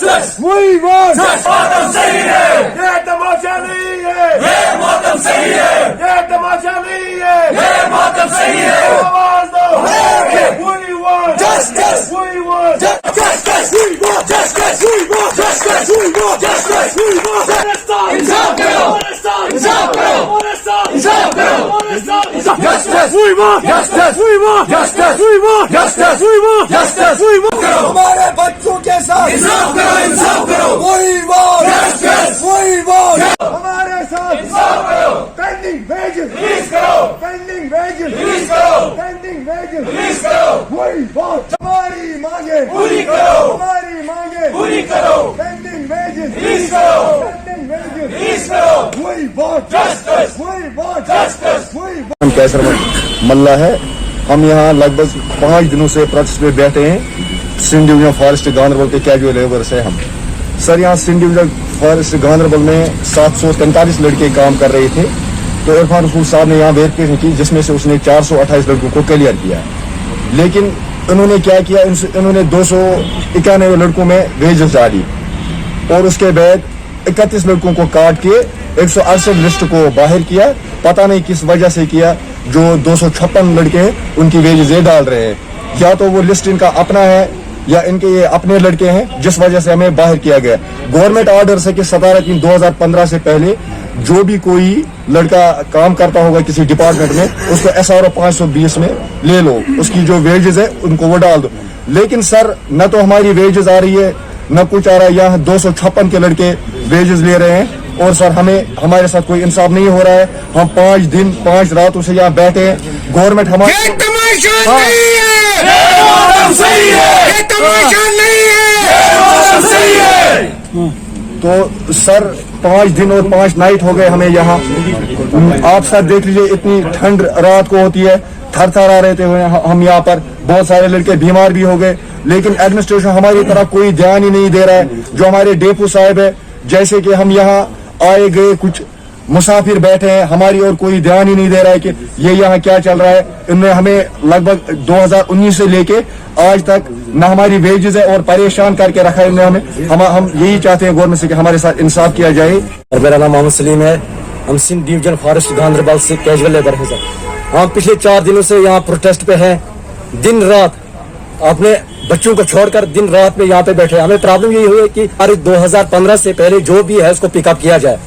Justice! We want मातम सही है, ये तमाशा नहीं है, ये मातम सही है, ये तमाशा नहीं है, ये मातम सही है। आवाज दो। We want Justice! We want Justice! We want Justice! We want Justice! We want Justice! We want इंसाफ करो, इंसाफ करो, इंसाफ करो। Justice! We want Justice! We want Justice! We want Justice! We want Justice! We want करो, हमारे बच्चों के साथ इंसाफ करो, इंसाफ करो। We want Justice! We want हमारे साथ इंसाफ करो, pending wages रिलीज करो, pending wages रिलीज करो, pending wages रिलीज करो, We want हमारी मांगे पूरी करो, हमारी मांगे पूरी करो, pending wages रिलीज करो, pending wages रिलीज करो। We want Justice! We want Justice! We want हम कैसर मल्ला है। हम यहाँ लगभग 5 दिनों से प्रोटेस्ट पे बैठे हैं। सिंध डिवीजन फॉरेस्ट गांधरबल के कैजुअल लेबर्स है हम। सर यहाँ सिंध डिवीजन फॉरेस्ट गांधरबल में 743 लड़के काम कर रहे थे, तो इरफान रसूल साहब ने यहाँ वेरिफिकेशन की, जिसमें से उसने 428 लड़कों को क्लियर किया। लेकिन उन्होंने क्या किया, उन्होंने 291 लड़कों में वेजेस डाली और उसके बाद 31 लड़कों को काट के 168 लिस्ट को बाहर किया। पता नहीं किस वजह से किया। जो 256 लड़के हैं उनकी वेजेस ये डाल रहे हैं, या तो वो लिस्ट इनका अपना है या इनके ये अपने लड़के हैं, जिस वजह से हमें बाहर किया गया। गवर्नमेंट ऑर्डर से कि 17/3/2015 से पहले जो भी कोई लड़का काम करता होगा किसी डिपार्टमेंट में, उसको SRO 520 में ले लो, उसकी जो वेजेस है उनको वो डाल दो। लेकिन सर न तो हमारी वेजेस आ रही है न कुछ आ रहा है। यहाँ 256 के लड़के वेजेस ले रहे हैं और सर हमारे साथ कोई इंसाफ नहीं हो रहा है। हम 5 दिन 5 रातों से यहाँ बैठे हैं। गवर्नमेंट हमारे मातम सही है, ये तमाशा नहीं है, ये मातम सही है। तो सर 5 दिन और 5 नाइट हो गए हमें यहाँ। आप सर देख लीजिए, इतनी ठंड रात को होती है, थर थर आ रहे थे हम यहाँ पर। बहुत सारे लड़के बीमार भी हो गए, लेकिन एडमिनिस्ट्रेशन हमारी तरफ कोई ध्यान ही नहीं दे रहा है। जो हमारे डेपो साहब है, जैसे कि हम यहाँ आए गए कुछ मुसाफिर बैठे हैं, हमारी और कोई ध्यान ही नहीं दे रहा है कि ये यहाँ क्या चल रहा है। इनने हमें लगभग 2019 से लेके आज तक न हमारी वेजेस है और परेशान करके रखा है इनने हमें। हम यही चाहते हैं गवर्नमेंट से कि हमारे साथ इंसाफ किया जाए। और मेरा नाम मोहम्मद सलीम है। हम सिंध डिवीजन फॉरेस्ट गांधरबल से कैजुअल लेबर हैं सर। हम पिछले 4 दिनों से यहाँ प्रोटेस्ट पे हैं, दिन रात अपने बच्चों को छोड़कर दिन रात में यहाँ पे बैठे। हमें प्रॉब्लम यही हुई कि 2015 से पहले जो भी है उसको पिकअप किया जाए,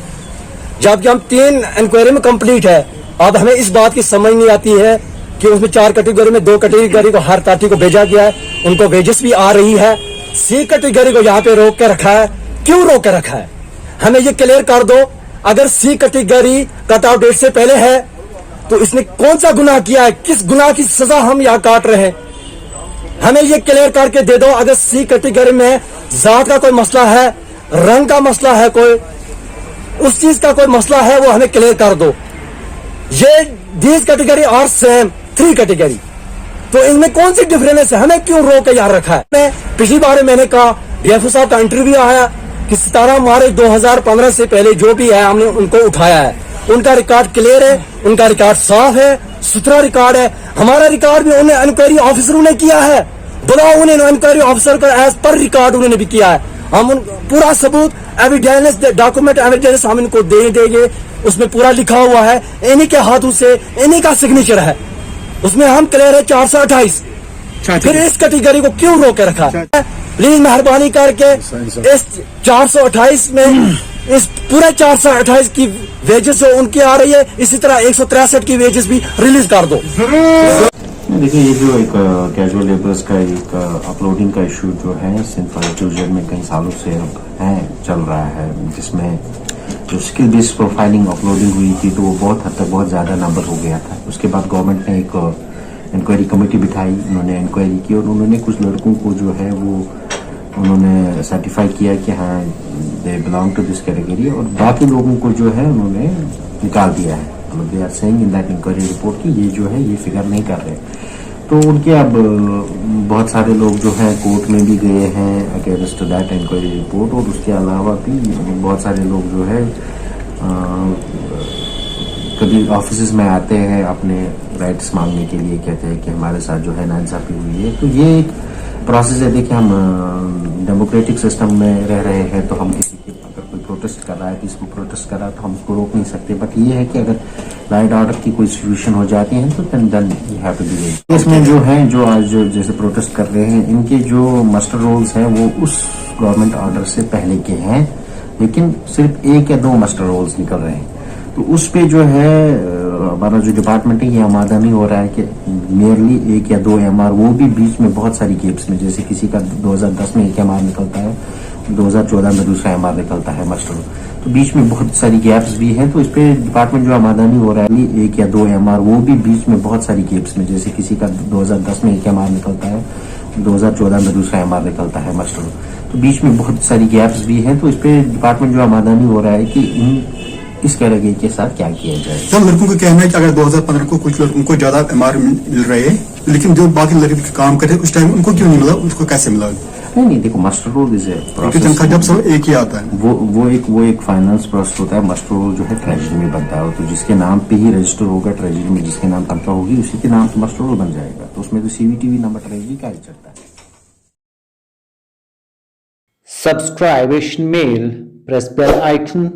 जबकि हम 3 इंक्वायरी में कंप्लीट है। अब हमें इस बात की समझ नहीं आती है कि उसमें 4 कैटेगरी में 2 कैटेगरी को हर पार्टी को भेजा गया है, उनको वेजेस भी आ रही है। C कैटेगरी को यहाँ पे रोक के रखा है, क्यों रोक के रखा है? हमें ये क्लियर कर दो। अगर C category cut out date से पहले है तो इसने कौन सा गुनाह किया है, किस गुनाह की सजा हम यहाँ काट रहे हैं? हमें ये क्लियर करके दे दो। अगर C कैटेगरी में जात का कोई मसला है, रंग का मसला है, कोई उस चीज का कोई मसला है, वो हमें क्लियर कर दो। ये दीज कैटेगरी और सेम 3 कैटेगरी, तो इनमें कौन सी डिफरेंस है? हमें क्यों रोक के यहाँ रखा है? मैं पिछली बार मैंने कहा, DFO साहब का इंटरव्यू आया कि 17 मार्च 2015 से पहले जो भी है हमने उनको उठाया है। उनका रिकॉर्ड क्लियर है, उनका रिकॉर्ड साफ है, सुथरा रिकॉर्ड है। हमारा रिकॉर्ड भी उन्हें इंक्वायरी ऑफिसरों ने किया है। बुलाओ उन्हें, इंक्वायरी ऑफिसर का एज पर रिकॉर्ड उन्होंने भी किया है। हम पूरा सबूत एविडेंस डॉक्यूमेंट एविडेंस हम इनको दे देंगे। उसमें पूरा लिखा हुआ है, इन्हीं के हाथों से इन्हीं का सिग्नेचर है। उसमें हम क्लियर है 428। फिर इस कैटेगरी को क्यों रोक के रखा है? प्लीज मेहरबानी करके इस 428 में इस पूरे 428 की वेजेस जो उनकी आ रही है, इसी तरह 163 की वेजेस भी रिलीज कर दो। देखिए, ये जो एक कैजुअल लेबर्स का एक अपलोडिंग का इशू जो है सिंध फॉरेस्ट डिवीजन में कई सालों से है चल रहा है, जिसमें जो स्किल बेस्ड प्रोफाइलिंग अपलोडिंग हुई थी तो वो बहुत हद तक बहुत ज़्यादा नंबर हो गया था। उसके बाद गवर्नमेंट ने एक इंक्वायरी कमेटी बिठाई, उन्होंने इंक्वायरी की और उन्होंने कुछ लड़कों को जो है वो उन्होंने सर्टिफाई किया कि हाँ they belong to this category, और बाकी लोगों को जो है उन्होंने निकाल दिया है। मतलब they are saying in that inquiry report की ये जो है ये फिगर नहीं कर रहे। तो उनके अब बहुत सारे लोग जो हैं कोर्ट में भी गए हैं अगेंस्ट दैट इंक्वायरी रिपोर्ट, और उसके अलावा भी बहुत सारे लोग जो है कभी ऑफिस में आते हैं अपने राइट्स मांगने के लिए, कहते हैं कि हमारे साथ जो है नाइंसाफी हुई है। तो ये एक प्रोसेस है। देखिए, हम डेमोक्रेटिक सिस्टम में रह रहे हैं, तो हम किसी के अगर कोई प्रोटेस्ट कर रहा है, किसी को प्रोटेस्ट कर रहा है, तो हम उसको रोक नहीं सकते। बट ये है कि अगर लाइट ऑर्डर की कोई सिचुएशन हो जाती है तो then you have to be. इसमें जो हैं, जो आज जैसे प्रोटेस्ट कर रहे हैं, इनके जो मस्टर रोल्स हैं वो उस गवर्नमेंट ऑर्डर से पहले के हैं, लेकिन सिर्फ 1 या 2 मस्टर रोल्स निकल रहे हैं। तो उस पे जो है हमारा जो डिपार्टमेंट है, ये आमादा नहीं हो रहा है कि नियरली 1 या 2 MR, वो भी बीच में बहुत सारी गैप्स में, जैसे किसी का 2010 में 1 MR निकलता है, 2014 में दूसरा MR निकलता है मस्टर, तो बीच में बहुत सारी गैप्स भी हैं। तो इस पे डिपार्टमेंट जो आमादा नहीं हो रहा है, 1 या 2 MR, वो भी बीच में बहुत सारी गैप्स में, जैसे किसी का 2010 में 1 MR निकलता है, 2014 में दूसरा MR निकलता है मस्टर, तो बीच में बहुत सारी गैप्स भी हैं। तो इस पे डिपार्टमेंट जो आमादा नहीं हो रहा है कि इस कैटेगरी के साथ क्या किया जाए। तो लड़कों का कहना है कि अगर 2015 को कुछ लड़कों को ज्यादा MR मिल रहे हैं, लेकिन जो बाकी लड़के काम करते हैं उस टाइम उनको क्यों नहीं मिला, उसको कैसे मिला? नहीं, देखो, मस्टर रोल इज तनख्वाह जब सब एक ही आता है, वो एक फाइनेंस प्रोसेस होता है। मस्टर रोल जो है ट्रेजरी में बनता है, तो जिसके नाम पे ही रजिस्टर होगा ट्रेजरी में, जिसके नाम तनख्वाह होगी उसी के नाम से मस्टर रोल बन जाएगा। तो उसमें तो CVTV नंबर ट्रेजरी का ही चलता है। Subscribe Asian Mail, press bell icon,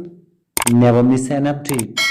never miss an update.